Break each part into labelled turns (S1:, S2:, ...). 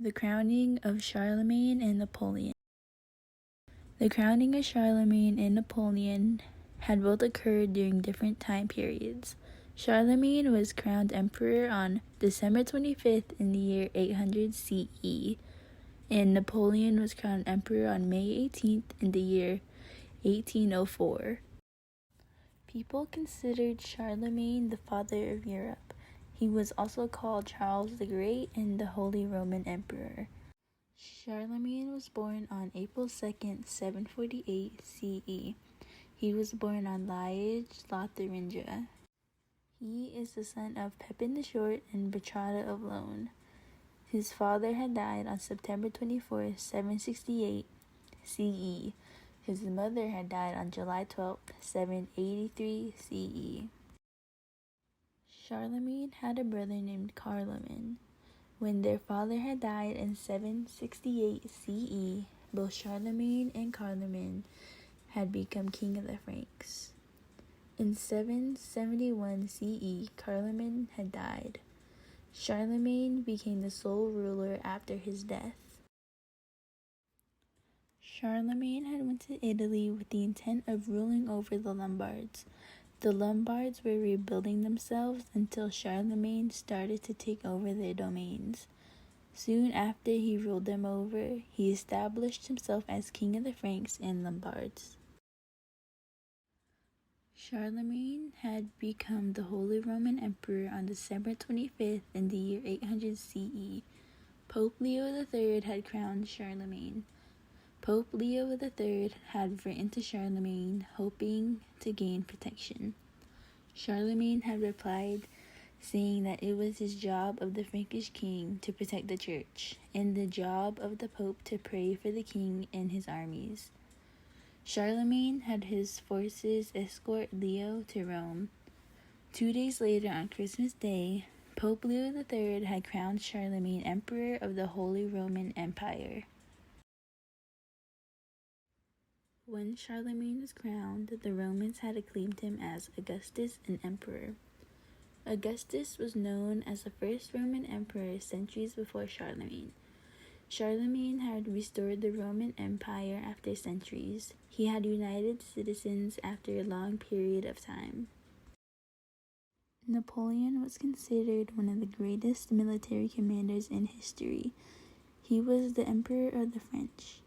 S1: The crowning of Charlemagne and Napoleon. The crowning of Charlemagne and Napoleon had both occurred during different time periods. Charlemagne was crowned emperor on December 25th in the year 800 CE, and Napoleon was crowned emperor on May 18th in the year 1804. People considered Charlemagne the father of Europe. He was also called Charles the Great and the Holy Roman Emperor. Charlemagne was born on April 2nd, 748 CE. He was born on Liege, Lotharingia. He is the son of Pepin the Short and Bertrada of Lone. His father had died on September 24th, 768 CE. His mother had died on July 12th, 783 CE. Charlemagne had a brother named Charlemagne. When their father had died in 768 CE, both Charlemagne and Charlemagne had become king of the Franks. In 771 CE, Charlemagne had died. Charlemagne became the sole ruler after his death. Charlemagne had went to Italy with the intent of ruling over the Lombards. The Lombards were rebuilding themselves until Charlemagne started to take over their domains. Soon after he ruled them over, he established himself as king of the Franks and Lombards. Charlemagne had become the Holy Roman Emperor on December 25th in the year 800 CE. Pope Leo III had crowned Charlemagne. Pope Leo III had written to Charlemagne, hoping to gain protection. Charlemagne had replied, saying that it was his job of the Frankish king to protect the church, and the job of the pope to pray for the king and his armies. Charlemagne had his forces escort Leo to Rome. 2 days later, on Christmas Day, Pope Leo III had crowned Charlemagne emperor of the Holy Roman Empire. When Charlemagne was crowned, the Romans had acclaimed him as Augustus and emperor. Augustus was known as the first Roman emperor centuries before Charlemagne. Charlemagne had restored the Roman Empire after centuries. He had united citizens after a long period of time. Napoleon was considered one of the greatest military commanders in history. He was the Emperor of the French.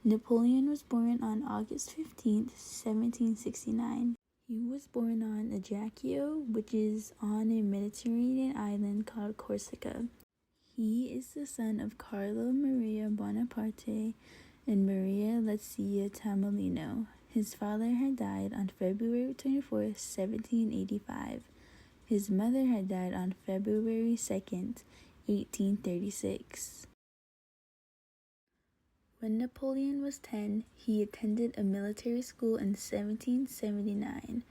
S1: Napoleon was born on August 15th, 1769. He was born on Ajaccio, which is on a Mediterranean island called Corsica. He is the son of Carlo Maria Bonaparte and Maria Letizia Tamolino. His father had died on February 24th, 1785. His mother had died on February 2nd, 1836. When Napoleon was 10, he attended a military school in 1779.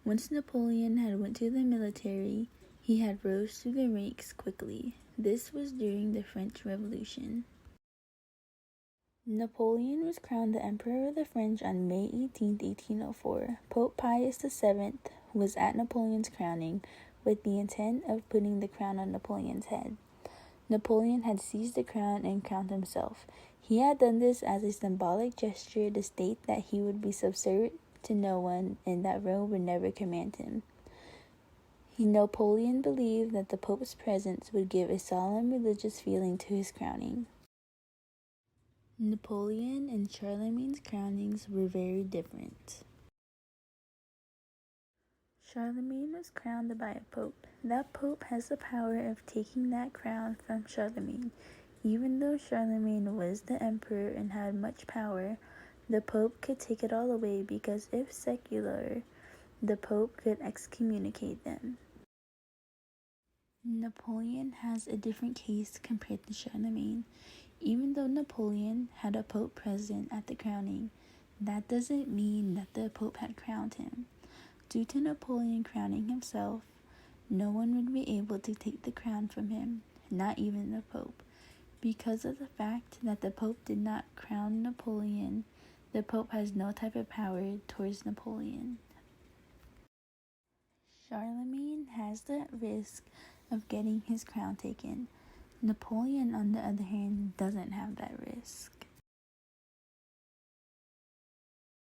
S1: Once Napoleon had went to the military, he had rose through the ranks quickly. This was during the French Revolution. Napoleon was crowned the Emperor of the French on May 18, 1804. Pope Pius VII was at Napoleon's crowning with the intent of putting the crown on Napoleon's head. Napoleon had seized the crown and crowned himself. He had done this as a symbolic gesture to state that he would be subservient to no one and that Rome would never command him. Napoleon believed that the Pope's presence would give a solemn religious feeling to his crowning. Napoleon and Charlemagne's crownings were very different. Charlemagne was crowned by a pope. That pope has the power of taking that crown from Charlemagne. Even though Charlemagne was the emperor and had much power, the pope could take it all away because if secular, the pope could excommunicate them. Napoleon has a different case compared to Charlemagne. Even though Napoleon had a pope present at the crowning, that doesn't mean that the pope had crowned him. Due to Napoleon crowning himself, no one would be able to take the crown from him, not even the pope. Because of the fact that the pope did not crown Napoleon, the pope has no type of power towards Napoleon. Charlemagne has the risk of getting his crown taken. Napoleon, on the other hand, doesn't have that risk.